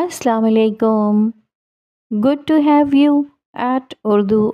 Assalamu alaikum. Good to have you at Urdu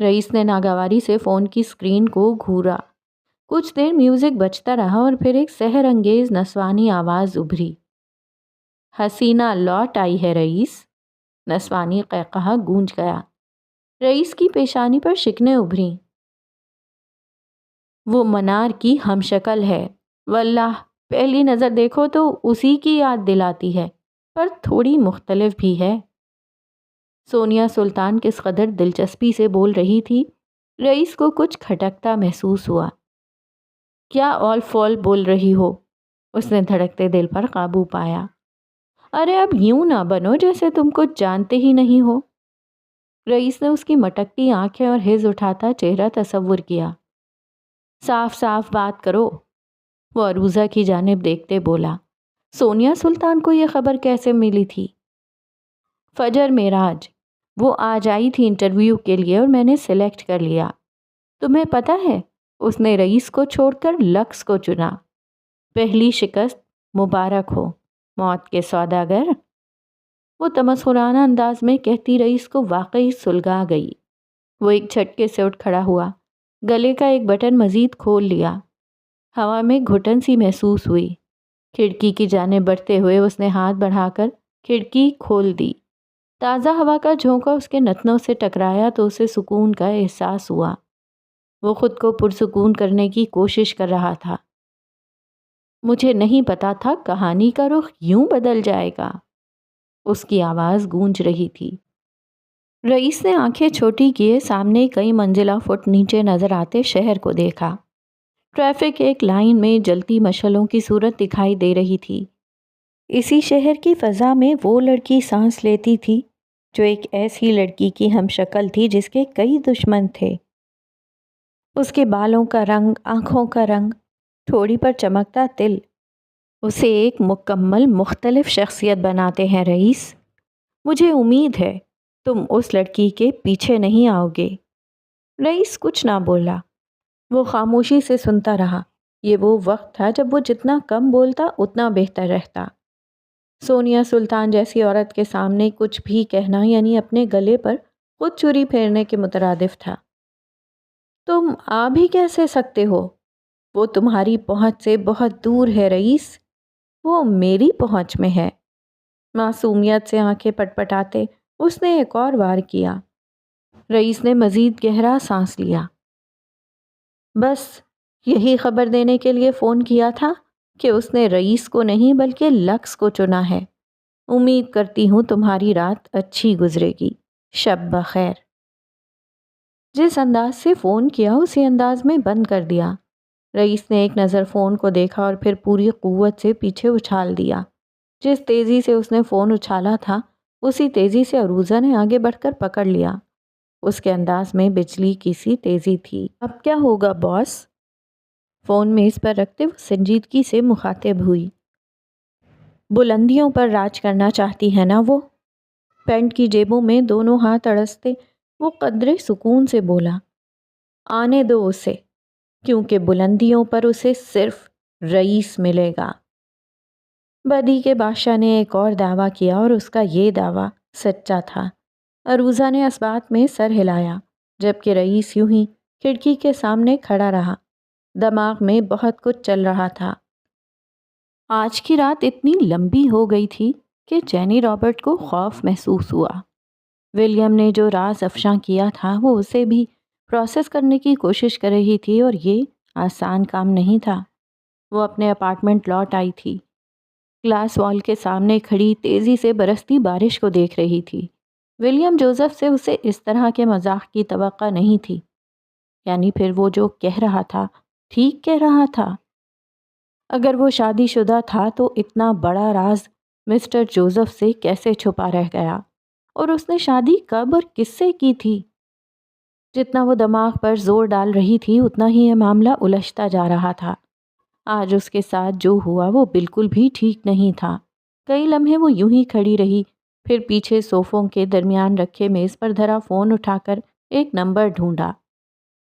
رئیس نے ناگواری سے فون کی اسکرین کو گھورا۔ کچھ دیر میوزک بجتا رہا اور پھر ایک سحر انگیز نسوانی آواز ابھری۔ حسینہ لوٹ آئی ہے رئیس۔ نسوانی قہقہا گونج گیا۔ رئیس کی پیشانی پر شکنیں ابھریں۔ وہ منار کی ہم شکل ہے، واللہ پہلی نظر دیکھو تو اسی کی یاد دلاتی ہے، پر تھوڑی مختلف بھی ہے۔ سونیا سلطان کس قدر دلچسپی سے بول رہی تھی، رئیس کو کچھ کھٹکتا محسوس ہوا۔ کیا اول فول بول رہی ہو؟ اس نے دھڑکتے دل پر قابو پایا۔ ارے اب یوں نہ بنو جیسے تم کچھ جانتے ہی نہیں ہو۔ رئیس نے اس کی مٹکتی آنکھیں اور ہز اٹھاتا چہرہ تصور کیا۔ صاف صاف بات کرو، وہ عروضہ کی جانب دیکھتے بولا۔ سونیا سلطان کو یہ خبر کیسے ملی تھی؟ فجر معراج، وہ آج آئی تھی انٹرویو کے لیے اور میں نے سلیکٹ کر لیا۔ تمہیں پتہ ہے اس نے رئیس کو چھوڑ کر لکس کو چنا۔ پہلی شکست مبارک ہو موت کے سوداگر، وہ تمسخرانہ انداز میں کہتی رئیس کو واقعی سلگا گئی۔ وہ ایک جھٹکے سے اٹھ کھڑا ہوا، گلے کا ایک بٹن مزید کھول لیا۔ ہوا میں گھٹن سی محسوس ہوئی۔ کھڑکی کی جانب بڑھتے ہوئے اس نے ہاتھ بڑھا کر کھڑکی کھول دی۔ تازہ ہوا کا جھونکا اس کے نتنوں سے ٹکرایا تو اسے سکون کا احساس ہوا۔ وہ خود کو پرسکون کرنے کی کوشش کر رہا تھا۔ مجھے نہیں پتا تھا کہانی کا رخ یوں بدل جائے گا، اس کی آواز گونج رہی تھی۔ رئیس نے آنکھیں چھوٹی کیے سامنے کئی منزلہ فٹ نیچے نظر آتے شہر کو دیکھا۔ ٹریفک ایک لائن میں جلتی مشعلوں کی صورت دکھائی دے رہی تھی۔ اسی شہر کی فضا میں وہ لڑکی سانس لیتی تھی جو ایک ایسی لڑکی کی ہم شکل تھی جس کے کئی دشمن تھے۔ اس کے بالوں کا رنگ، آنکھوں کا رنگ، تھوڑی پر چمکتا تل اسے ایک مکمل مختلف شخصیت بناتے ہیں رئیس۔ مجھے امید ہے تم اس لڑکی کے پیچھے نہیں آؤ گے۔ رئیس کچھ نہ بولا، وہ خاموشی سے سنتا رہا۔ یہ وہ وقت تھا جب وہ جتنا کم بولتا اتنا بہتر رہتا۔ سونیا سلطان جیسی عورت کے سامنے کچھ بھی کہنا یعنی اپنے گلے پر خود چھری پھیرنے کے مترادف تھا۔ تم آ بھی کیسے سکتے ہو؟ وہ تمہاری پہنچ سے بہت دور ہے رئیس، وہ میری پہنچ میں ہے۔ معصومیت سے آنکھیں پٹپٹاتے اس نے ایک اور وار کیا۔ رئیس نے مزید گہرا سانس لیا۔ بس یہی خبر دینے کے لیے فون کیا تھا کہ اس نے رئیس کو نہیں بلکہ لکس کو چنا ہے۔ امید کرتی ہوں تمہاری رات اچھی گزرے گی۔ شب بخیر۔ جس انداز سے فون کیا اسی انداز میں بند کر دیا۔ رئیس نے ایک نظر فون کو دیکھا اور پھر پوری قوت سے پیچھے اچھال دیا۔ جس تیزی سے اس نے فون اچھالا تھا اسی تیزی سے عروضہ نے آگے بڑھ کر پکڑ لیا۔ اس کے انداز میں بجلی کی سی تیزی تھی۔ اب کیا ہوگا باس؟ فون میز پر رکھتے وہ سنجیدگی سے مخاطب ہوئی۔ بلندیوں پر راج کرنا چاہتی ہے نا وہ؟ پینٹ کی جیبوں میں دونوں ہاتھ اڑستے وہ قدرے سکون سے بولا۔ آنے دو اسے، کیونکہ بلندیوں پر اسے صرف رئیس ملے گا۔ بدی کے بادشاہ نے ایک اور دعویٰ کیا اور اس کا یہ دعویٰ سچا تھا۔ عروضہ نے اس بات میں سر ہلایا جبکہ رئیس یوں ہی کھڑکی کے سامنے کھڑا رہا۔ دماغ میں بہت کچھ چل رہا تھا۔ آج کی رات اتنی لمبی ہو گئی تھی کہ جینی رابرٹ کو خوف محسوس ہوا۔ ولیم نے جو راز افشاں کیا تھا وہ اسے بھی پروسیس کرنے کی کوشش کر رہی تھی اور یہ آسان کام نہیں تھا۔ وہ اپنے اپارٹمنٹ لوٹ آئی تھی۔ گلاس وال کے سامنے کھڑی تیزی سے برستی بارش کو دیکھ رہی تھی۔ ولیم جوزف سے اسے اس طرح کے مزاح کی توقع نہیں تھی۔ یعنی پھر وہ جو کہہ رہا تھا ٹھیک کہہ رہا تھا۔ اگر وہ شادی شدہ تھا تو اتنا بڑا راز مسٹر جوزف سے کیسے چھپا رہ گیا؟ اور اس نے شادی کب اور کس سے کی تھی؟ جتنا وہ دماغ پر زور ڈال رہی تھی اتنا ہی یہ معاملہ الجھتا جا رہا تھا۔ آج اس کے ساتھ جو ہوا وہ بالکل بھی ٹھیک نہیں تھا۔ کئی لمحے وہ یوں ہی کھڑی رہی، پھر پیچھے صوفوں کے درمیان رکھے میز پر دھرا فون اٹھا کر ایک نمبر ڈھونڈا۔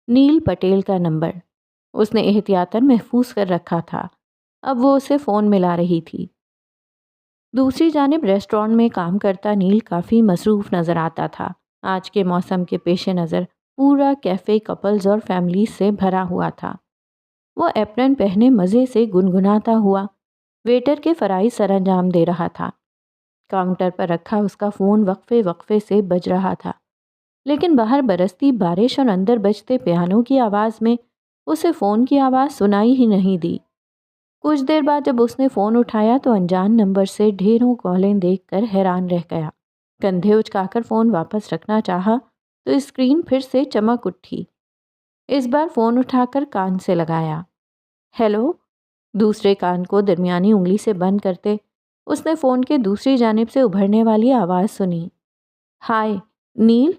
نیل پٹیل کا نمبر اس نے احتیاطاً محفوظ کر رکھا تھا۔ اب وہ اسے فون ملا رہی تھی۔ دوسری جانب ریسٹورانٹ میں کام کرتا نیل کافی مصروف نظر آتا تھا۔ آج کے موسم کے پیش نظر پورا کیفے کپلز اور فیملیز سے بھرا ہوا تھا۔ وہ ایپرن پہنے مزے سے گنگناتا ہوا ویٹر کے فرائض سر انجام دے رہا تھا۔ کاؤنٹر پر رکھا اس کا فون وقفے وقفے سے بج رہا تھا، لیکن باہر برستی بارش اور اندر بجتے پیانوں کی آواز میں اسے فون کی آواز سنائی ہی نہیں دی۔ کچھ دیر بعد جب اس نے فون اٹھایا تو انجان نمبر سے ڈھیروں کالیں دیکھ کر حیران رہ گیا۔ کندھے اچکا کر فون واپس رکھنا چاہا تو اسکرین پھر سے چمک اٹھی۔ اس بار فون اٹھا کر کان سے لگایا۔ ہیلو، دوسرے کان کو درمیانی انگلی سے بند کرتے اس نے فون کے دوسری جانب سے ابھرنے والی آواز سنی۔ ہائے نیل،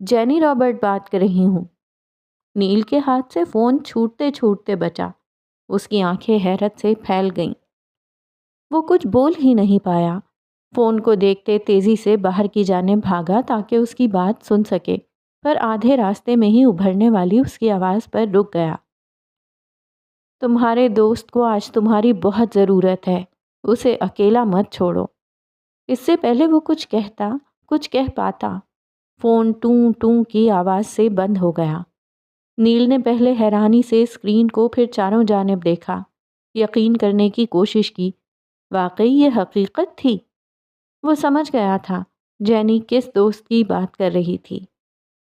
جینی رابرٹ بات کر رہی ہوں۔ نیل کے ہاتھ سے فون چھوٹتے چھوٹتے بچا۔ اس کی آنکھیں حیرت سے پھیل گئیں۔ وہ کچھ بول ہی نہیں پایا۔ فون کو دیکھتے تیزی سے باہر کی جانب بھاگا تاکہ اس کی بات سن سکے، پر آدھے راستے میں ہی ابھرنے والی اس کی آواز پر رک گیا۔ تمہارے دوست کو آج تمہاری بہت ضرورت ہے، اسے اکیلا مت چھوڑو۔ اس سے پہلے وہ کچھ کہہ پاتا، فون ٹوں ٹوں کی آواز سے بند ہو گیا۔ نیل نے پہلے حیرانی سے اسکرین کو پھر چاروں جانب دیکھا، یقین کرنے کی کوشش کی، واقعی یہ حقیقت تھی۔ وہ سمجھ گیا تھا جینی کس دوست کی بات کر رہی تھی۔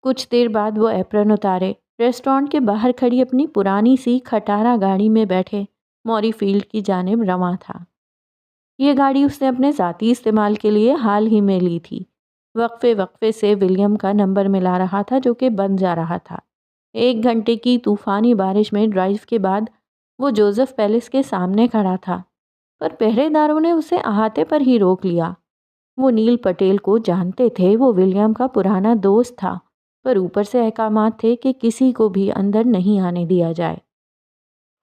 کچھ دیر بعد وہ ایپرن اتارے ریسٹورانٹ کے باہر کھڑی اپنی پرانی سی کھٹارا گاڑی میں بیٹھے موری فیلڈ کی جانب رواں تھا۔ یہ گاڑی اس نے اپنے ذاتی استعمال کے لیے حال ہی میں لی تھی۔ وقفے وقفے سے ولیم کا نمبر ملا رہا تھا جو کہ بند جا رہا تھا۔ 1 گھنٹے کی طوفانی بارش میں ڈرائیو کے بعد وہ جوزف پیلس کے سامنے کھڑا تھا، پر پہرے داروں نے اسے احاطے پر ہی روک لیا۔ وہ نیل پٹیل کو جانتے تھے، وہ ولیم کا پرانا دوست تھا، پر اوپر سے احکامات تھے کہ کسی کو بھی اندر نہیں آنے دیا جائے۔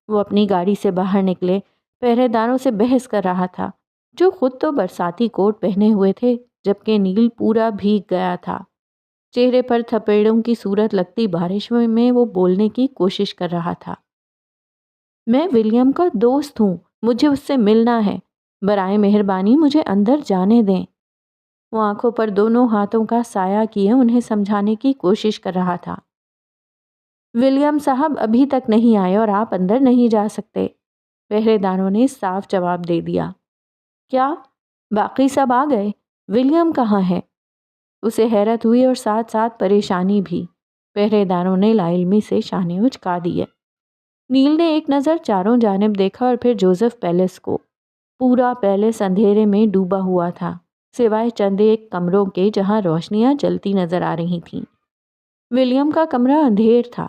وہ اپنی گاڑی سے باہر نکلے، پہرے داروں سے بحث کر رہا تھا، جو خود تو برساتی کوٹ پہنے ہوئے تھے جبکہ نیل پورا بھیگ گیا تھا۔ چہرے پر تھپیڑوں کی صورت لگتی بارش میں وہ بولنے کی کوشش کر رہا تھا۔ میں ولیم کا دوست ہوں، مجھے اس سے ملنا ہے، برائے مہربانی مجھے اندر جانے دیں۔ وہ آنکھوں پر دونوں ہاتھوں کا سایہ کیے انہیں سمجھانے کی کوشش کر رہا تھا۔ ولیم صاحب ابھی تک نہیں آئے اور آپ اندر نہیں جا سکتے، پہرے داروں نے صاف جواب دے دیا۔ کیا باقی سب آ گئے؟ ولیم کہاں ہے؟ اسے حیرت ہوئی اور ساتھ ساتھ پریشانی بھی۔ پہرے داروں نے لا علمی سے شانے اچکا دیے۔ نیل نے ایک نظر چاروں جانب دیکھا اور پھر جوزف پیلس کو۔ پورا پیلس اندھیرے میں ڈوبا ہوا تھا، سوائے چند ایک کمروں کے جہاں روشنیاں جلتی نظر آ رہی تھیں۔ ولیم کا کمرہ اندھیر تھا۔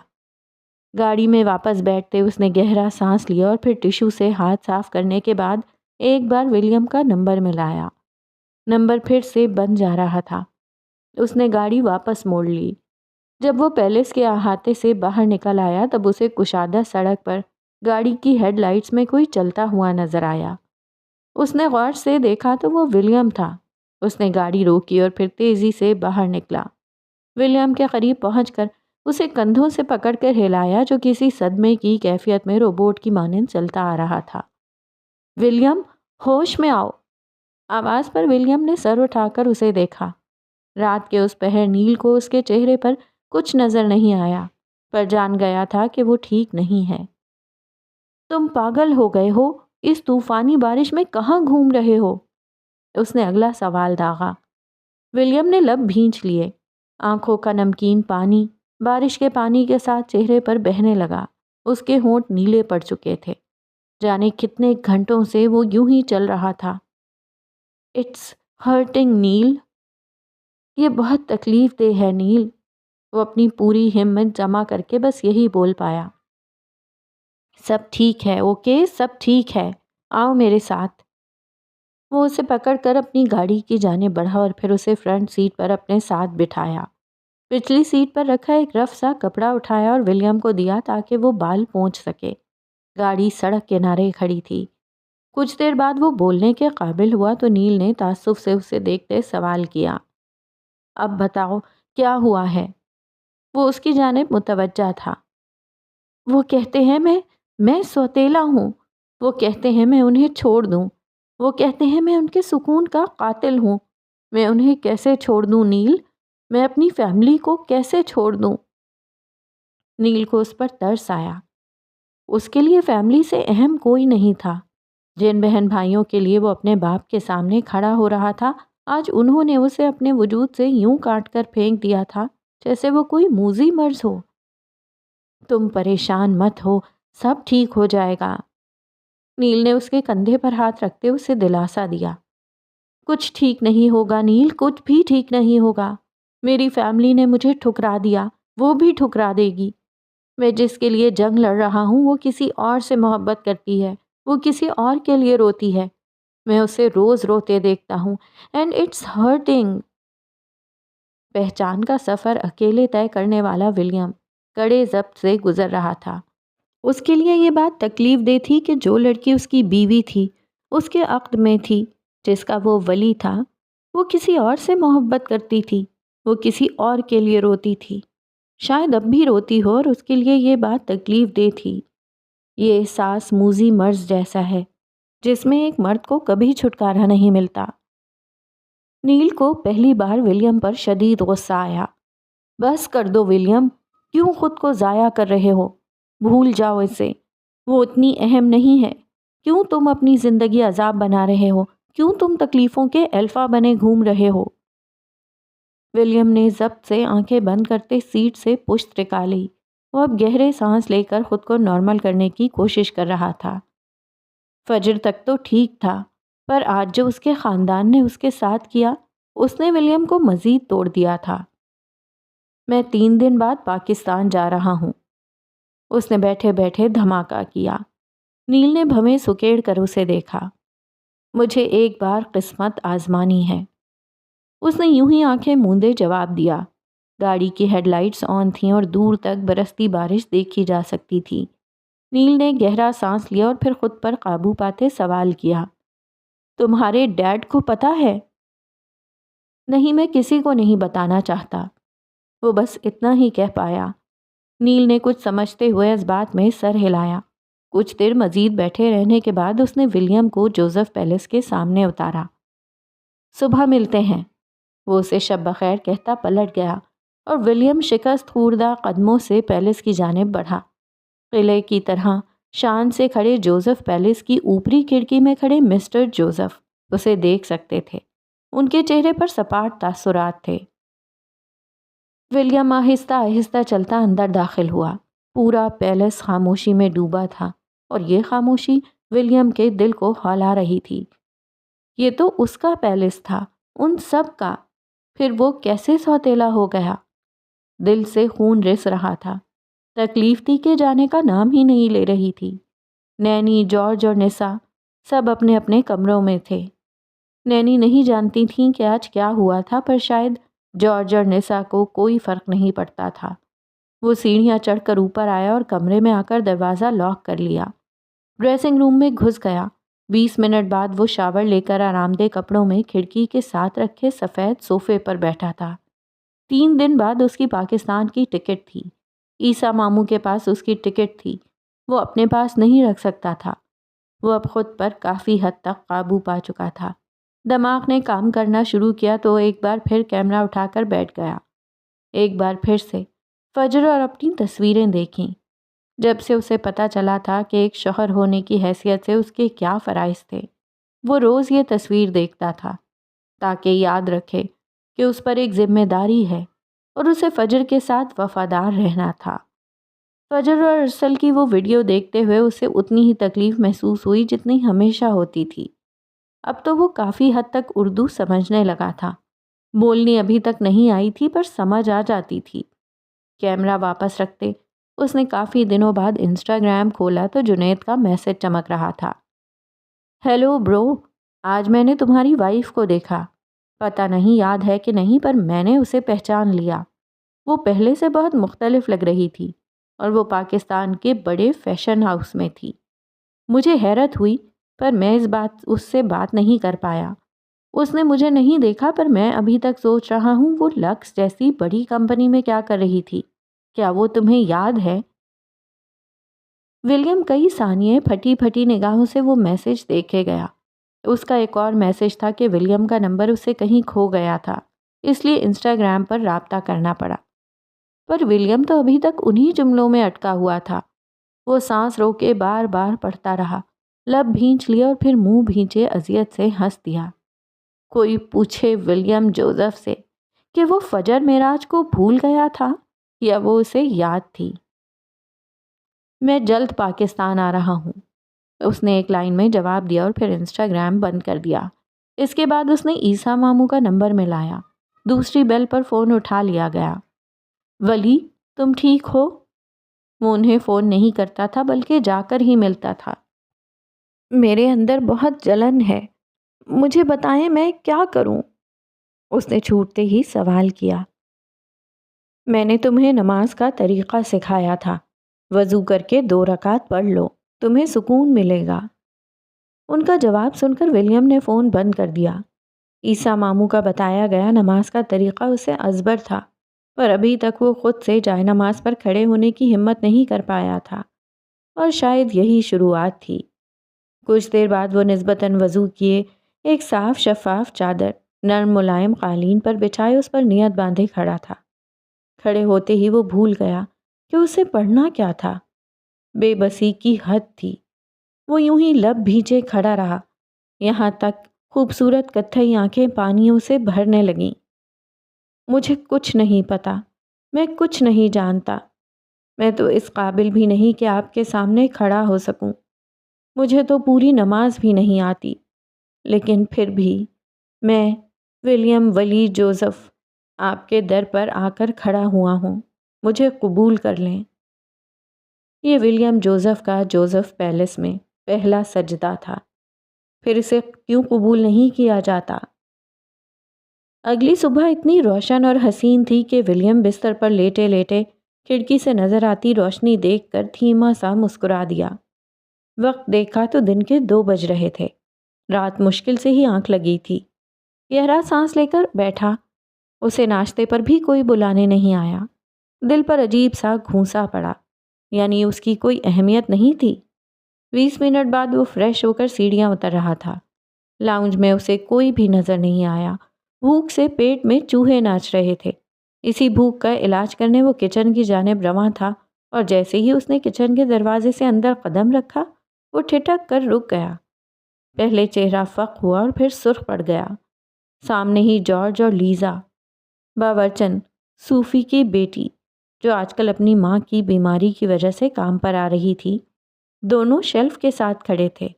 گاڑی میں واپس بیٹھتے اس نے گہرا سانس لیا اور پھر ٹشو سے ہاتھ صاف کرنے کے بعد ایک بار ولیم کا نمبر ملایا۔ نمبر پھر سے بند جا رہا تھا۔ اس نے گاڑی واپس موڑ لی۔ جب وہ پیلس کے احاطے سے باہر نکل آیا تب اسے کشادہ سڑک پر گاڑی کی ہیڈ لائٹس میں کوئی چلتا ہوا نظر آیا۔ اس نے غور سے دیکھا تو وہ ولیم تھا۔ اس نے گاڑی روکی اور پھر تیزی سے باہر نکلا۔ ولیم کے قریب پہنچ کر اسے کندھوں سے پکڑ کر ہلایا جو کسی صدمے کی کیفیت میں روبوٹ کی مانند چلتا آ رہا تھا۔ ولیم، ہوش میں آؤ! آواز پر ولیم نے سر اٹھا کر اسے دیکھا۔ رات کے اس پہر نیل کو اس کے چہرے پر کچھ نظر نہیں آیا، پر جان گیا تھا کہ وہ ٹھیک نہیں ہے۔ تم پاگل ہو گئے ہو؟ اس طوفانی بارش میں کہاں گھوم رہے ہو؟ اس نے اگلا سوال داغا۔ ولیم نے لب بھینچ لیے۔ آنکھوں کا نمکین پانی بارش کے پانی کے ساتھ چہرے پر بہنے لگا۔ اس کے ہونٹ نیلے پڑ چکے تھے، جانے کتنے گھنٹوں سے وہ یوں ہی چل رہا تھا۔ اٹس ہرٹنگ نیل، یہ بہت تکلیف دہ ہے نیل۔ وہ اپنی پوری ہمت جمع کر کے بس یہی بول پایا۔ سب ٹھیک ہے، اوکے، سب ٹھیک ہے، آؤ میرے ساتھ۔ وہ اسے پکڑ کر اپنی گاڑی کی جانب بڑھا اور پھر اسے فرنٹ سیٹ پر اپنے ساتھ بٹھایا۔ پچھلی سیٹ پر رکھا ایک رف سا کپڑا اٹھایا اور ولیم کو دیا تاکہ وہ بال پونچھ سکے۔ گاڑی سڑک کنارے کھڑی تھی۔ کچھ دیر بعد وہ بولنے کے قابل ہوا تو نیل نے تعصب سے اسے دیکھتے سوال کیا۔ اب بتاؤ کیا ہوا ہے؟ وہ اس کی جانب متوجہ تھا۔ وہ کہتے ہیں میں سوتیلا ہوں، وہ کہتے ہیں میں انہیں چھوڑ دوں، وہ کہتے ہیں میں ان کے سکون کا قاتل ہوں۔ میں انہیں کیسے چھوڑ دوں نیل؟ میں اپنی فیملی کو کیسے چھوڑ دوں؟ نیل کو اس پر ترس آیا۔ اس کے لیے فیملی سے اہم کوئی نہیں تھا۔ جن بہن بھائیوں کے لیے وہ اپنے باپ کے سامنے کھڑا ہو رہا تھا، آج انہوں نے اسے اپنے وجود سے یوں کاٹ کر پھینک دیا تھا جیسے وہ کوئی موذی مرض ہو۔ تم پریشان مت ہو، سب ٹھیک ہو جائے گا۔ نیل نے اس کے کندھے پر ہاتھ رکھتے اسے دلاسا دیا۔ کچھ ٹھیک نہیں ہوگا نیل، کچھ بھی ٹھیک نہیں ہوگا۔ میری فیملی نے مجھے ٹھکرا دیا، وہ بھی ٹھکرا دے گی۔ میں جس کے لیے جنگ لڑ رہا ہوں وہ کسی اور سے محبت کرتی ہے، وہ کسی اور کے لیے روتی ہے۔ میں اسے روز روتے دیکھتا ہوں اینڈ اٹس ہرٹنگ۔ پہچان کا سفر اکیلے طے کرنے والا ولیم کڑے ضبط سے گزر رہا تھا۔ اس کے لیے یہ بات تکلیف دہ تھی کہ جو لڑکی اس کی بیوی تھی، اس کے عقد میں تھی، جس کا وہ ولی تھا، وہ کسی اور سے محبت کرتی تھی، وہ کسی اور کے لیے روتی تھی۔ شاید اب بھی روتی ہو اور اس کے لیے یہ بات تکلیف دہ تھی۔ یہ احساس موذی مرض جیسا ہے جس میں ایک مرد کو کبھی چھٹکارا نہیں ملتا۔ نیل کو پہلی بار ولیم پر شدید غصہ آیا۔ بس کر دو ولیم، کیوں خود کو ضائع کر رہے ہو؟ بھول جاؤ اسے، وہ اتنی اہم نہیں ہے۔ کیوں تم اپنی زندگی عذاب بنا رہے ہو؟ کیوں تم تکلیفوں کے الفا بنے گھوم رہے ہو؟ ولیم نے ضبط سے آنکھیں بند کرتے سیٹ سے پشت ٹکا لی۔ وہ اب گہرے سانس لے کر خود کو نارمل کرنے کی کوشش کر رہا تھا۔ فجر تک تو ٹھیک تھا، پر آج جو اس کے خاندان نے اس کے ساتھ کیا، اس نے ولیم کو مزید توڑ دیا تھا۔ میں 3 دن بعد پاکستان جا رہا ہوں، اس نے بیٹھے بیٹھے دھماکہ کیا۔ نیل نے بھویں سکیڑ کر اسے دیکھا۔ مجھے ایک بار قسمت آزمانی ہے، اس نے یوں ہی آنکھیں موندے جواب دیا۔ گاڑی کی ہیڈ لائٹس آن تھیں اور دور تک برستی بارش دیکھی جا سکتی تھی۔ نیل نے گہرا سانس لیا اور پھر خود پر قابو پاتے سوال کیا، تمہارے ڈیڈ کو پتہ ہے؟ نہیں، میں کسی کو نہیں بتانا چاہتا، وہ بس اتنا ہی کہہ پایا۔ نیل نے کچھ سمجھتے ہوئے اس بات میں سر ہلایا۔ کچھ دیر مزید بیٹھے رہنے کے بعد اس نے ولیم کو جوزف پیلس کے سامنے اتارا۔ صبح ملتے ہیں، وہ اسے شب بخیر کہتا پلٹ گیا اور ولیم شکست خوردہ قدموں سے پیلس کی جانب بڑھا۔ قلعے کی طرح شان سے کھڑے جوزف پیلس کی اوپری کھڑکی میں کھڑے مسٹر جوزف اسے دیکھ سکتے تھے۔ ان کے چہرے پر سپاٹ تاثرات تھے۔ ولیم آہستہ آہستہ چلتا اندر داخل ہوا۔ پورا پیلس خاموشی میں ڈوبا تھا اور یہ خاموشی ولیم کے دل کو ہلا رہی تھی۔ یہ تو اس کا پیلس تھا، ان سب کا، پھر وہ کیسے سوتیلا ہو گیا؟ دل سے خون رس رہا تھا۔ تکلیف تھی کہ جانے کا نام ہی نہیں لے رہی تھی۔ نینی، جارج اور نسا سب اپنے اپنے کمروں میں تھے۔ نینی نہیں جانتی تھیں کہ آج کیا ہوا تھا، پر شاید جارج اور نسا کو کوئی فرق نہیں پڑتا تھا۔ وہ سیڑھیاں چڑھ کر اوپر آیا اور کمرے میں آ کر دروازہ لاک کر لیا۔ ڈریسنگ روم میں گھس گیا۔ 20 منٹ بعد وہ شاور لے کر آرام دہ کپڑوں میں کھڑکی کے ساتھ رکھے سفید صوفے پر بیٹھا تھا۔ 3 دن بعد اس کی پاکستان کی ٹکٹ تھی۔ عیسیٰ ماموں کے پاس اس کی ٹکٹ تھی، وہ اپنے پاس نہیں رکھ سکتا تھا۔ وہ اب خود پر کافی حد تک قابو پا چکا تھا۔ دماغ نے کام کرنا شروع کیا تو ایک بار پھر کیمرہ اٹھا کر بیٹھ گیا۔ ایک بار پھر سے فجر اور اپنی تصویریں دیکھیں۔ جب سے اسے پتہ چلا تھا کہ ایک شوہر ہونے کی حیثیت سے اس کے کیا فرائض تھے، وہ روز یہ تصویر دیکھتا تھا تاکہ یاد رکھے کہ اس پر ایک ذمہ داری ہے اور اسے فجر کے ساتھ وفادار رہنا تھا۔ فجر اور ارسل کی وہ ویڈیو دیکھتے ہوئے اسے اتنی ہی تکلیف محسوس ہوئی جتنی ہمیشہ ہوتی تھی۔ اب تو وہ کافی حد تک اردو سمجھنے لگا تھا۔ بولنی ابھی تک نہیں آئی تھی پر سمجھ آ جاتی تھی۔ کیمرہ واپس رکھتے اس نے کافی دنوں بعد انسٹاگرام کھولا تو جنید کا میسج چمک رہا تھا۔ ہیلو برو، آج میں نے تمہاری وائف کو دیکھا۔ پتہ نہیں یاد ہے کہ نہیں، پر میں نے اسے پہچان لیا۔ وہ پہلے سے بہت مختلف لگ رہی تھی اور وہ پاکستان کے بڑے فیشن ہاؤس میں تھی۔ مجھے حیرت ہوئی پر میں اس سے بات نہیں کر پایا۔ اس نے مجھے نہیں دیکھا پر میں ابھی تک سوچ رہا ہوں وہ لکس جیسی بڑی کمپنی میں کیا کر رہی تھی۔ کیا وہ تمہیں یاد ہے؟ ولیم کئی ثانیے پھٹی پھٹی نگاہوں سے وہ میسج دیکھے گیا۔ اس کا ایک اور میسج تھا کہ ولیم کا نمبر اسے کہیں کھو گیا تھا، اس لیے انسٹاگرام پر رابطہ کرنا پڑا۔ پر ولیم تو ابھی تک انہی جملوں میں اٹکا ہوا تھا۔ وہ سانس روکے بار بار پڑھتا رہا، لب بھینچ لیا اور پھر منہ بھینچے اذیت سے ہنس دیا۔ کوئی پوچھے ولیم جوزف سے کہ وہ فجر معراج کو بھول گیا تھا یا وہ اسے یاد تھی۔ میں جلد پاکستان آ رہا ہوں، اس نے ایک لائن میں جواب دیا اور پھر انسٹاگرام بند کر دیا۔ اس کے بعد اس نے عیسیٰ ماموں کا نمبر ملایا۔ دوسری بیل پر فون اٹھا لیا گیا۔ ولی، تم ٹھیک ہو؟ وہ انہیں فون نہیں کرتا تھا بلکہ جا کر ہی ملتا تھا۔ میرے اندر بہت جلن ہے، مجھے بتائیں میں کیا کروں؟ اس نے چھوٹتے ہی سوال کیا۔ میں نے تمہیں نماز کا طریقہ سکھایا تھا، وضو کر کے 2 رکعت پڑھ لو، تمہیں سکون ملے گا۔ ان کا جواب سن کر ولیم نے فون بند کر دیا۔ عیسیٰ ماموں کا بتایا گیا نماز کا طریقہ اسے ازبر تھا، پر ابھی تک وہ خود سے جائے نماز پر کھڑے ہونے کی ہمت نہیں کر پایا تھا، اور شاید یہی شروعات تھی۔ کچھ دیر بعد وہ نسبتاً وضو کیے ایک صاف شفاف چادر نرم ملائم قالین پر بچھائے اس پر نیت باندھے کھڑا تھا۔ کھڑے ہوتے ہی وہ بھول گیا کہ اسے پڑھنا کیا تھا۔ بے بسی کی حد تھی۔ وہ یوں ہی لب بھیجے کھڑا رہا، یہاں تک خوبصورت کتھئی آنکھیں پانیوں سے بھرنے لگیں۔ مجھے کچھ نہیں پتا، میں کچھ نہیں جانتا، میں تو اس قابل بھی نہیں کہ آپ کے سامنے کھڑا ہو سکوں، مجھے تو پوری نماز بھی نہیں آتی، لیکن پھر بھی میں ولیم ولی جوزف آپ کے در پر آ کر کھڑا ہوا ہوں، مجھے قبول کر لیں۔ یہ ولیم جوزف کا جوزف پیلس میں پہلا سجدہ تھا، پھر اسے کیوں قبول نہیں کیا جاتا؟ اگلی صبح اتنی روشن اور حسین تھی کہ ولیم بستر پر لیٹے لیٹے کھڑکی سے نظر آتی روشنی دیکھ کر دھیما سا مسکرا دیا۔ وقت دیکھا تو دن کے 2 بج رہے تھے۔ رات مشکل سے ہی آنکھ لگی تھی۔ گہرا سانس لے کر بیٹھا، اسے ناشتے پر بھی کوئی بلانے نہیں آیا۔ دل پر عجیب سا گھونسا پڑا، یعنی اس کی کوئی اہمیت نہیں تھی۔ 20 منٹ بعد وہ فریش ہو کر سیڑھیاں اتر رہا تھا۔ لاؤنج میں اسے کوئی بھی نظر نہیں آیا۔ بھوک سے پیٹ میں چوہے ناچ رہے تھے۔ اسی بھوک کا علاج کرنے وہ کچن کی جانب رواں تھا، اور جیسے ہی اس نے کچن کے دروازے سے اندر قدم رکھا، وہ ٹھٹک کر رک گیا۔ پہلے چہرہ فق ہوا اور پھر سرخ پڑ گیا۔ سامنے ہی جارج اور لیزا، باورچن صوفی کی بیٹی، جو آج کل اپنی ماں کی بیماری کی وجہ سے کام پر آ رہی تھی، دونوں شیلف کے ساتھ کھڑے تھے۔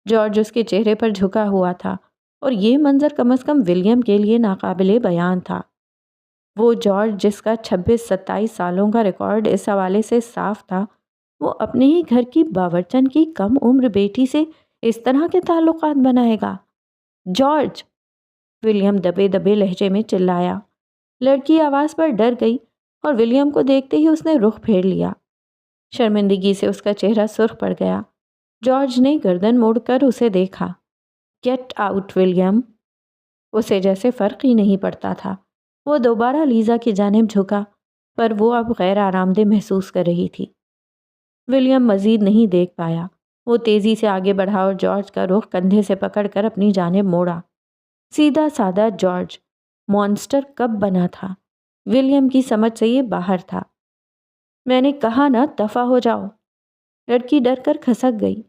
جارج اس کے چہرے پر جھکا ہوا تھا، اور یہ منظر کم از کم ولیم کے لیے ناقابل بیان تھا۔ وہ جارج جس کا 26-27 سالوں کا ریکارڈ اس حوالے سے صاف تھا، وہ اپنے ہی گھر کی باورچن کی کم عمر بیٹی سے اس طرح کے تعلقات بنائے گا؟ جارج! ولیم دبے دبے لہجے میں چلایا۔ لڑکی آواز پر ڈر گئی اور ولیم کو دیکھتے ہی اس نے رخ پھیر لیا۔ شرمندگی سے اس کا چہرہ سرخ پڑ گیا۔ جارج نے گردن موڑ کر اسے دیکھا۔ Get out William! اسے جیسے فرق ہی نہیں پڑتا تھا۔ وہ دوبارہ لیزا کی جانب جھکا، پر وہ اب غیر آرام دہ محسوس کر رہی تھی۔ ولیم مزید نہیں دیکھ پایا۔ وہ تیزی سے آگے بڑھا اور جارج کا رخ کندھے سے پکڑ کر اپنی جانب موڑا۔ سیدھا سادہ جارج مونسٹر کب بنا تھا؟ ولیم کی سمجھ سے یہ باہر تھا۔ میں نے کہا نا دفع ہو جاؤ! لڑکی ڈر کر کھسک گئی۔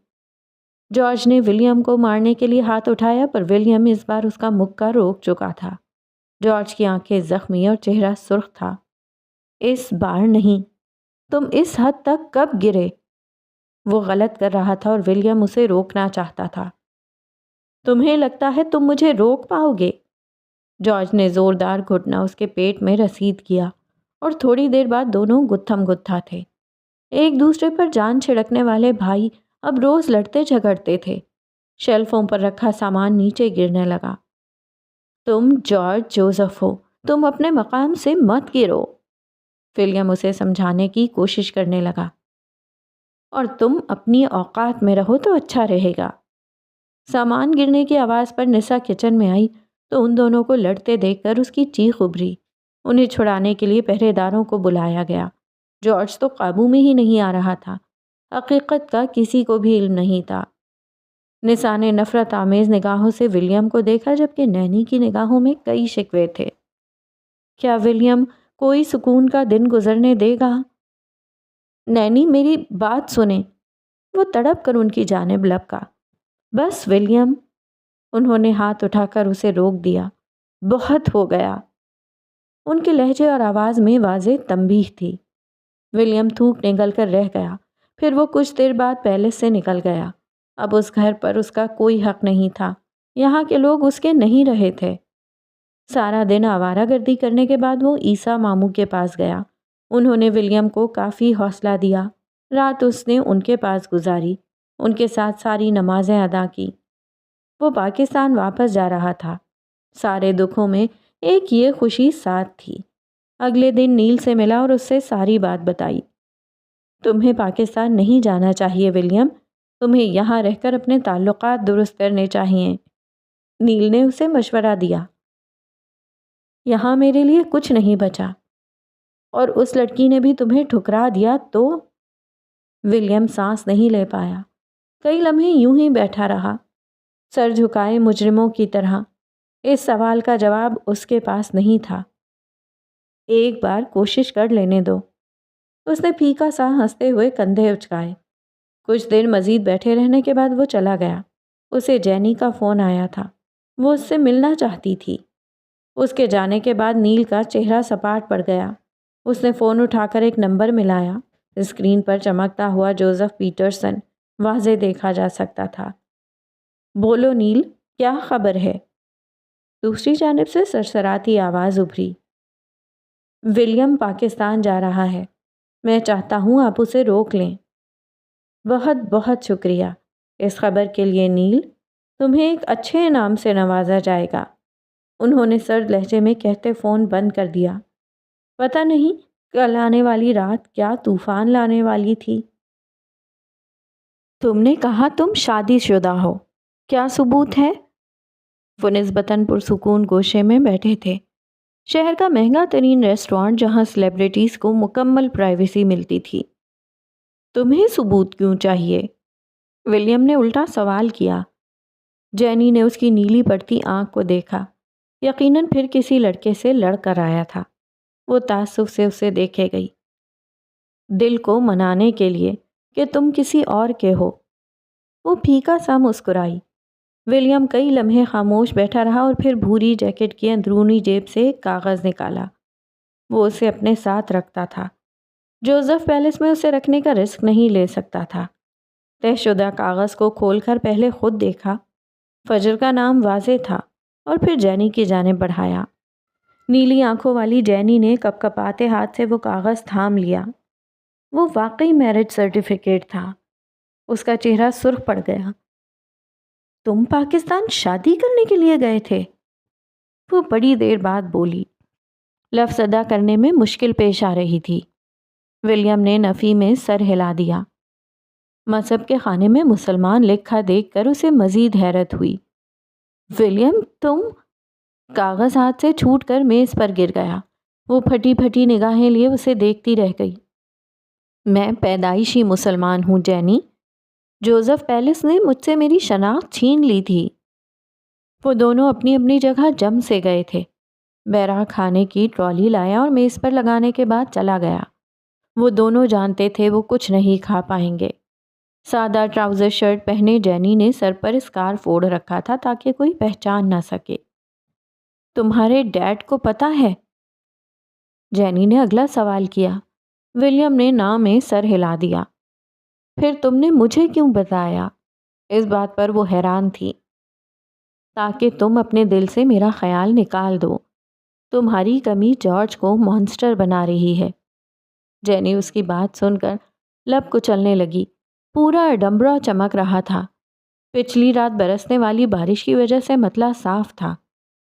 جارج نے ولیم کو مارنے کے لیے ہاتھ اٹھایا، پر ولیم اس بار اس کا مکہ روک چکا تھا۔ جارج کی آنکھیں زخمی اور چہرہ سرخ تھا۔ اس بار نہیں، تم اس حد تک کب گرے؟ وہ غلط کر رہا تھا اور ولیم اسے روکنا چاہتا تھا۔ تمہیں لگتا ہے تم مجھے روک پاؤ گے؟ جارج نے زوردار گھٹنا اس کے پیٹ میں رسید کیا، اور تھوڑی دیر بعد دونوں گتھم گتھا تھے۔ ایک دوسرے پر جان چھڑکنے والے بھائی اب روز لڑتے جھگڑتے تھے۔ شیلفوں پر رکھا سامان نیچے گرنے لگا۔ تم جارج جوزف ہو، تم اپنے مقام سے مت گرو، ولیم اسے سمجھانے کی کوشش کرنے لگا۔ اور تم اپنی اوقات میں رہو تو اچھا رہے گا۔ سامان گرنے کی آواز پر نسا کچن میں آئی تو ان دونوں کو لڑتے دیکھ کر اس کی چیخ ابھری۔ انہیں چھڑانے کے لیے پہرے داروں کو بلایا گیا۔ جارج تو قابو میں ہی نہیں آ رہا تھا۔ حقیقت کا کسی کو بھی علم نہیں تھا۔ نسا نے نفرت آمیز نگاہوں سے ولیم کو دیکھا، جبکہ نینی کی نگاہوں میں کئی شکوے تھے۔ کیا ولیم کوئی سکون کا دن گزرنے دے گا؟ نینی میری بات سنیں۔ وہ تڑپ کر ان کی جانب لپکا۔ بس ولیم، انہوں نے ہاتھ اٹھا کر اسے روک دیا۔ بہت ہو گیا۔ ان کے لہجے اور آواز میں واضح تنبیہ تھی۔ ولیم تھوک نگل کر رہ گیا۔ پھر وہ کچھ دیر بعد پیلس سے نکل گیا۔ اب اس گھر پر اس کا کوئی حق نہیں تھا۔ یہاں کے لوگ اس کے نہیں رہے تھے۔ سارا دن آوارہ گردی کرنے کے بعد وہ عیسیٰ ماموں کے پاس گیا۔ انہوں نے ولیم کو کافی حوصلہ دیا۔ رات اس نے ان کے پاس گزاری، ان کے ساتھ ساری نمازیں ادا کی۔ وہ پاکستان واپس جا رہا تھا۔ سارے دکھوں میں ایک یہ خوشی ساتھ تھی۔ اگلے دن نیل سے ملا اور اس سے ساری بات بتائی۔ تمہیں پاکستان نہیں جانا چاہیے ولیم، تمہیں یہاں رہ کر اپنے تعلقات درست کرنے چاہیے، نیل نے اسے مشورہ دیا۔ یہاں میرے لیے کچھ نہیں بچا، اور اس لڑکی نے بھی تمہیں ٹھکرا دیا تو؟ ولیم سانس نہیں لے پایا۔ کئی لمحے یوں ہی بیٹھا رہا، سر جھکائے مجرموں کی طرح۔ اس سوال کا جواب اس کے پاس نہیں تھا۔ ایک بار کوشش کر لینے دو۔ اس نے پھیکا سا ہنستے ہوئے کندھے اچکائے۔ کچھ دیر مزید بیٹھے رہنے کے بعد وہ چلا گیا۔ اسے جینی کا فون آیا تھا۔ وہ اس سے ملنا چاہتی تھی۔ اس کے جانے کے بعد نیل کا چہرہ سپاٹ پڑ گیا۔ اس نے فون اٹھا کر ایک نمبر ملایا۔ اسکرین پر چمکتا ہوا جوزف پیٹرسن واضح دیکھا جا سکتا تھا۔ بولو نیل، کیا خبر ہے؟ دوسری جانب سے سرسراتی آواز ابھری۔ ولیم پاکستان جا رہا ہے، میں چاہتا ہوں آپ اسے روک لیں۔ بہت بہت شکریہ اس خبر کے لیے نیل، تمہیں ایک اچھے انعام سے نوازا جائے گا، انہوں نے سرد لہجے میں کہتے فون بند کر دیا۔ پتہ نہیں کل آنے والی رات کیا طوفان لانے والی تھی۔ تم نے کہا تم شادی شدہ ہو، کیا ثبوت ہے؟ وہ نسبتاً پرسکون گوشے میں بیٹھے تھے، شہر کا مہنگا ترین ریسٹورانٹ جہاں سیلیبریٹیز کو مکمل پرائیویسی ملتی تھی۔ تمہیں ثبوت کیوں چاہیے؟ ولیم نے الٹا سوال کیا۔ جینی نے اس کی نیلی پڑتی آنکھ کو دیکھا۔ یقیناً پھر کسی لڑکے سے لڑ کر آیا تھا۔ وہ تعصب سے اسے دیکھے گئی۔ دل کو منانے کے لیے کہ تم کسی اور کے ہو۔ وہ پھیکا سا مسکرائی۔ ولیم کئی لمحے خاموش بیٹھا رہا اور پھر بھوری جیکٹ کی اندرونی جیب سے ایک کاغذ نکالا۔ وہ اسے اپنے ساتھ رکھتا تھا۔ جوزف پیلس میں اسے رکھنے کا رسک نہیں لے سکتا تھا۔ طے شدہ کاغذ کو کھول کر پہلے خود دیکھا۔ فجر کا نام واضح تھا اور پھر جینی کی جانب بڑھایا۔ نیلی آنکھوں والی جینی نے کپ کپاتے ہاتھ سے وہ کاغذ تھام لیا۔ وہ واقعی میرج سرٹیفکیٹ تھا۔ اس کا چہرہ سرخ پڑ گیا۔ تم پاکستان شادی کرنے کے لیے گئے تھے؟ وہ بڑی دیر بعد بولی۔ لفظ ادا کرنے میں مشکل پیش آ رہی تھی۔ ولیم نے نفی میں سر ہلا دیا۔ مذہب کے خانے میں مسلمان لکھا دیکھ کر اسے مزید حیرت ہوئی۔ ولیم تم؟ کاغذ ہاتھ سے چھوٹ کر میز پر گر گیا۔ وہ پھٹی پھٹی نگاہیں لیے اسے دیکھتی رہ گئی۔ میں پیدائشی مسلمان ہوں جینی، جوزف پیلس نے مجھ سے میری شناخت چھین لی تھی۔ وہ دونوں اپنی اپنی جگہ جم سے گئے تھے۔ بیرا کھانے کی ٹرالی لایا اور میز پر لگانے کے بعد چلا گیا۔ وہ دونوں جانتے تھے وہ کچھ نہیں کھا پائیں گے۔ سادہ ٹراؤزر شرٹ پہنے جینی نے سر پر اسکارف اوڑھ رکھا تھا تاکہ کوئی پہچان نہ سکے۔ تمہارے ڈیڈ کو پتہ ہے؟ جینی نے اگلا سوال کیا۔ ولیم نے ناں میں سر ہلا دیا۔ پھر تم نے مجھے کیوں بتایا؟ اس بات پر وہ حیران تھی۔ تاکہ تم اپنے دل سے میرا خیال نکال دو۔ تمہاری کمی جارج کو مانسٹر بنا رہی ہے۔ جینی اس کی بات سن کر لب کچلنے لگی۔ پورا ڈمبرا چمک رہا تھا۔ پچھلی رات برسنے والی بارش کی وجہ سے مطلع صاف تھا۔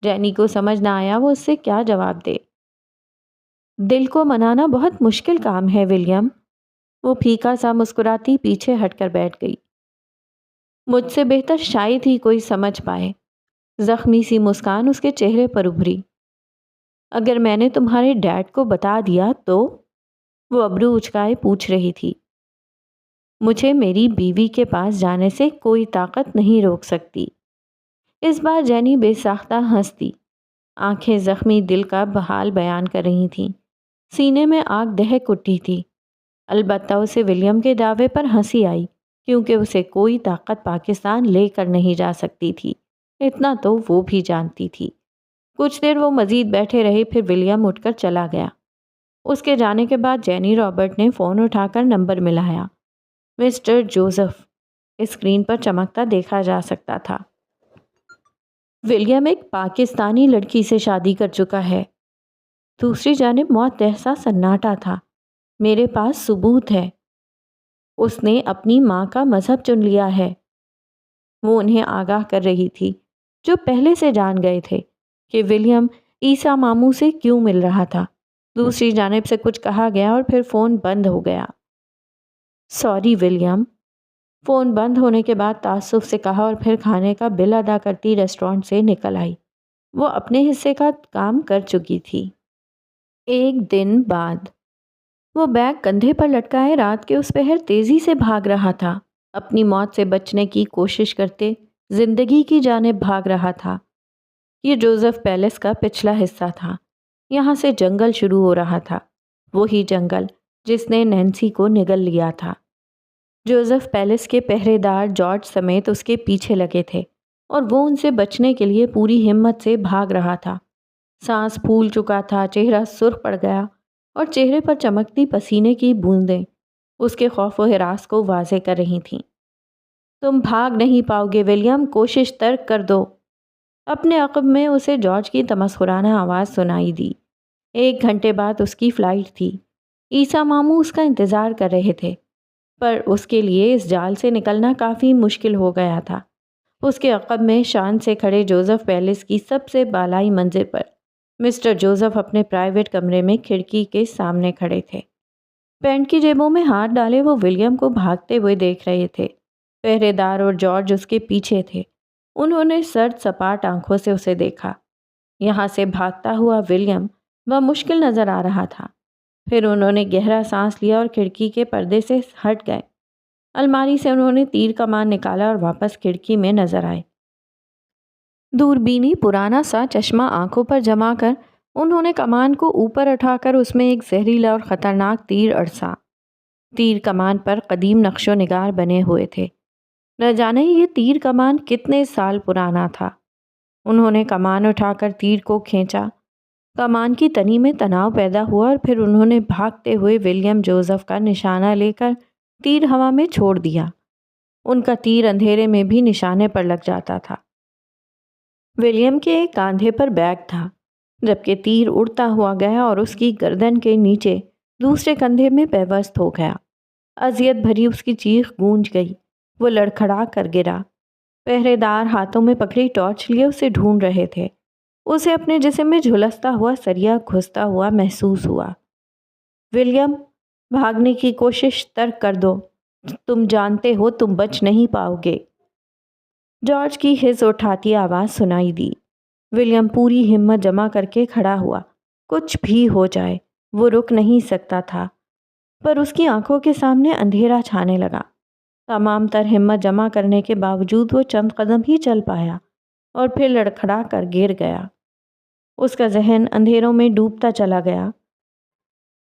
جینی کو سمجھ نہ آیا وہ اس سے کیا جواب دے۔ دل کو منانا بہت مشکل کام ہے ولیم۔ وہ پھیکا سا مسکراتی پیچھے ہٹ کر بیٹھ گئی۔ مجھ سے بہتر شاید ہی کوئی سمجھ پائے۔ زخمی سی مسکان اس کے چہرے پر ابھری۔ اگر میں نے تمہارے ڈیڈ کو بتا دیا تو؟ وہ ابرو اچکائے پوچھ رہی تھی۔ مجھے میری بیوی کے پاس جانے سے کوئی طاقت نہیں روک سکتی۔ اس بار جینی بے ساختہ ہنس دی۔ آنکھیں زخمی دل کا بحال بیان کر رہی تھیں۔ سینے میں آگ دہک اٹھی تھی۔ البتہ اسے ولیم کے دعوے پر ہنسی آئی، کیونکہ اسے کوئی طاقت پاکستان لے کر نہیں جا سکتی تھی، اتنا تو وہ بھی جانتی تھی۔ کچھ دیر وہ مزید بیٹھے رہے، پھر ولیم اٹھ کر چلا گیا۔ اس کے جانے کے بعد جینی رابرٹ نے فون اٹھا کر نمبر ملایا۔ مسٹر جوزف اسکرین پر چمکتا دیکھا جا سکتا تھا۔ ولیم ایک پاکستانی لڑکی سے شادی کر چکا ہے۔ دوسری جانب معتدہ سا سناٹا تھا۔ میرے پاس ثبوت ہے۔ اس نے اپنی ماں کا مذہب چن لیا ہے۔ وہ انہیں آگاہ کر رہی تھی، جو پہلے سے جان گئے تھے، کہ ولیم عیسیٰ ماموں سے کیوں مل رہا تھا۔ دوسری جانب سے کچھ کہا گیا اور پھر فون بند ہو گیا۔ سوری ولیم، فون بند ہونے کے بعد تعصب سے کہا اور پھر کھانے کا بل ادا کرتی ریسٹورانٹ سے نکل آئی۔ وہ اپنے حصے کا کام کر چکی تھی۔ ایک دن بعد وہ بیگ کندھے پر لٹکائے رات کے اس پہر تیزی سے بھاگ رہا تھا، اپنی موت سے بچنے کی کوشش کرتے زندگی کی جانب بھاگ رہا تھا۔ یہ جوزف پیلس کا پچھلا حصہ تھا۔ یہاں سے جنگل شروع ہو رہا تھا، وہی جنگل جس نے نینسی کو نگل لیا تھا۔ جوزف پیلس کے پہرے دار جارج سمیت اس کے پیچھے لگے تھے، اور وہ ان سے بچنے کے لیے پوری ہمت سے بھاگ رہا تھا۔ سانس پھول چکا تھا، چہرہ سرخ پڑ گیا، اور چہرے پر چمکتی پسینے کی بوندیں اس کے خوف و ہراس کو واضح کر رہی تھیں۔ تم بھاگ نہیں پاؤ گے ولیم، کوشش ترک کر دو۔ اپنے عقب میں اسے جارج کی تمسخرانہ آواز سنائی دی۔ 1 گھنٹے بعد اس کی فلائٹ تھی۔ عیسیٰ ماموں اس کا انتظار کر رہے تھے، پر اس کے لیے اس جال سے نکلنا کافی مشکل ہو گیا تھا۔ اس کے عقب میں شان سے کھڑے جوزف پیلس کی سب سے بالائی منزل پر مسٹر جوزف اپنے پرائیویٹ کمرے میں کھڑکی کے سامنے کھڑے تھے۔ پینٹ کی جیبوں میں ہاتھ ڈالے وہ ولیم کو بھاگتے ہوئے دیکھ رہے تھے۔ پہرے دار اور جارج اس کے پیچھے تھے۔ انہوں نے سرد سپاٹ آنکھوں سے اسے دیکھا۔ یہاں سے بھاگتا ہوا ولیم بمشکل نظر آ رہا تھا۔ پھر انہوں نے گہرا سانس لیا اور کھڑکی کے پردے سے ہٹ گئے۔ الماری سے انہوں نے تیر کمان نکالا اور واپس کھڑکی میں نظر آئے۔ دوربینی پرانا سا چشمہ آنکھوں پر جما کر انہوں نے کمان کو اوپر اٹھا کر اس میں ایک زہریلا اور خطرناک تیر اڑسا۔ تیر کمان پر قدیم نقش و نگار بنے ہوئے تھے۔ نہ جانے یہ تیر کمان کتنے سال پرانا تھا۔ انہوں نے کمان اٹھا کر تیر کو کھینچا۔ کمان کی تنی میں تناؤ پیدا ہوا اور پھر انہوں نے بھاگتے ہوئے ولیم جوزف کا نشانہ لے کر تیر ہوا میں چھوڑ دیا۔ ان کا تیر اندھیرے میں بھی نشانے پر لگ جاتا تھا۔ ولیم کے ایک کاندھے پر بیگ تھا، جبکہ تیر اڑتا ہوا گیا اور اس کی گردن کے نیچے دوسرے کندھے میں پیوست ہو گیا۔ اذیت بھری اس کی چیخ گونج گئی۔ وہ لڑکھڑا کر گرا۔ پہرے دار ہاتھوں میں پکڑی ٹارچ لیے اسے ڈھونڈ رہے تھے۔ اسے اپنے جسم میں جھلستا ہوا سریا گھستا ہوا محسوس ہوا۔ ولیم، بھاگنے کی کوشش ترک کر دو۔ تم جانتے ہو تم بچ نہیں پاؤ گے۔ جارج کی ہس اٹھاتی آواز سنائی دی۔ ولیم پوری ہمت جمع کر کے کھڑا ہوا۔ کچھ بھی ہو جائے وہ رک نہیں سکتا تھا، پر اس کی آنکھوں کے سامنے اندھیرا چھانے لگا۔ تمام تر ہمت جمع کرنے کے باوجود وہ چند قدم ہی چل پایا اور پھر لڑکھڑا کر گر گیا۔ اس کا ذہن اندھیروں میں ڈوبتا چلا گیا۔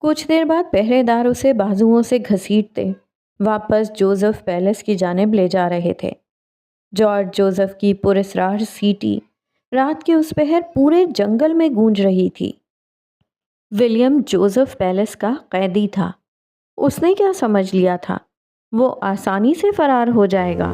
کچھ دیر بعد پہرے دار اسے بازوؤں سے گھسیٹتے واپس جوزف پیلس کی جانب لے جا رہے تھے۔ جارج جوزف کی پراسرار سیٹی رات کے اس پہر پورے جنگل میں گونج رہی تھی۔ ولیم جوزف پیلس کا قیدی تھا۔ اس نے کیا سمجھ لیا تھا وہ آسانی سے فرار ہو جائے گا؟